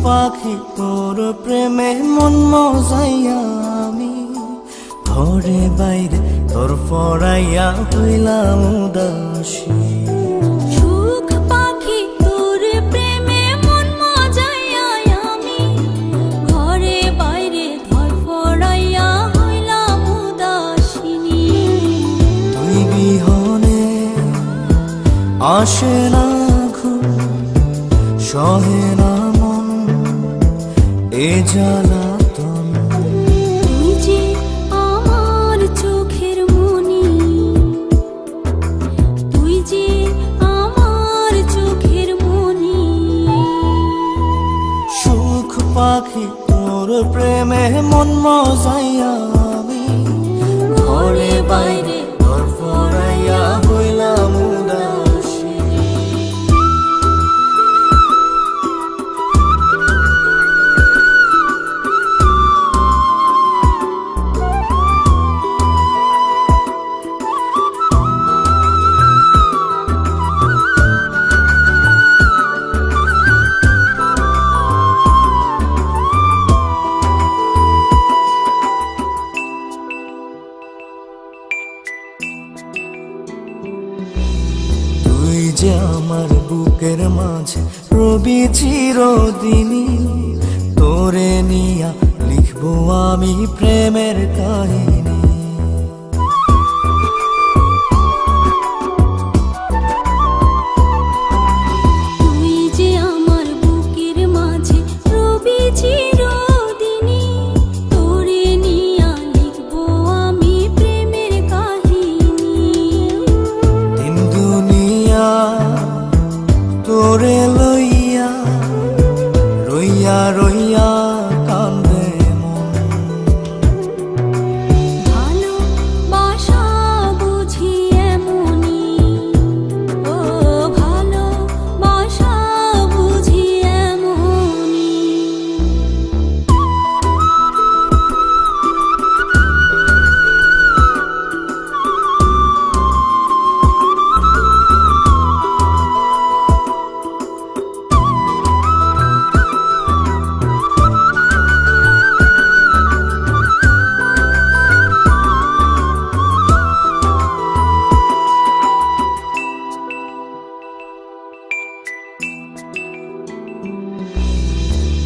পাখি তোর প্রেমে মন মজাইয়া আমি ঘরে বাইরে তোর পড়াইয়া হইলাম উদাসী। সুখ পাখি তোর প্রেমে মন মজাইয়া আমি ঘরে বাইরে ধর পড়াইয়া হইলাম উদাসিনী। তুই বিহনে আসে না ঘুম, সহে না মন এ জ্বালাতন। তুই যে আমার চোখের মনি, তুই যে আমার চোখের মনি। সুখ পাখি তোর প্রেমে মন মজাইয়া আমি ঘরে বাইরে তোর পড়াইয়া হইলাম উদাসী। তুই যে আমার বুকের মাঝে রবি চিরদিনই, তোরে নিয়া লিখবো আমি প্রেমের কাহিনী। তুই যে আমার বুকের মাঝে রবি চিরদিনই, তোরে নিয়া লিখবো আমি প্রেমের কাহিনী। দিন দুনিয়া তোরে লইয়া রইয়া রইয়া কান্দে মন। ভালোবাসা বুঝি এমনি, ও ভালোবাসা বুঝি এমনি।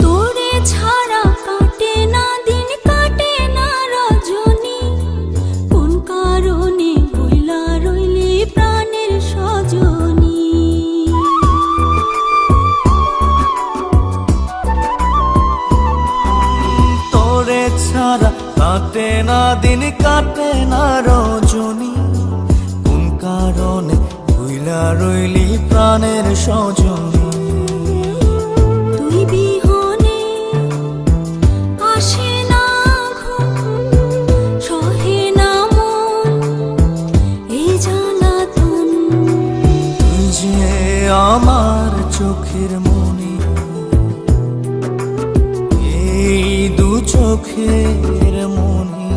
তোরে ছাড়া কাটে না দিন, কাটে না রজনী। কোন কারণে বইলা রইলি প্রাণের সজনী। তোরে ছাড়া কাটে না দিন, কাটে না রজনী। কোন কারণে ভুইলা রইলি প্রাণের সজনী। তুই বিহনে আসে না ঘুম, সহে না মন এই জ্বালাতন। তুই যে আমার চোখের মনি, এই দু চোখের মনি।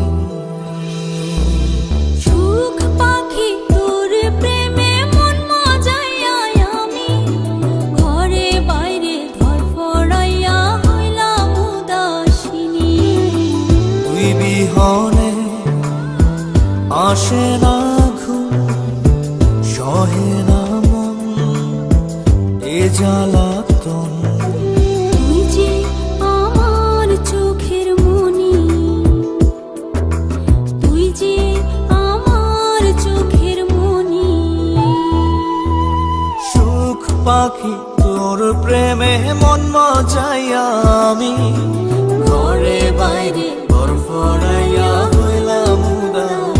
সুখ পাখি তোর প্রেমে মন মজাইয়া আমি ঘরে বাইরে ধর পড়াইয়া হইলাম উদাসিনী। তুই বিহনে আসে না ঘুম, সহে না মন এ জ্বালাতন। তুই যে আমার চোখের মনি, তুই যে আমার চোখের মনি। সুখ পাখি তোর প্রেমে মন মজাইয়া আমি ঘরে বাইরে তোর পড়াইয়া হইলাম উদাস।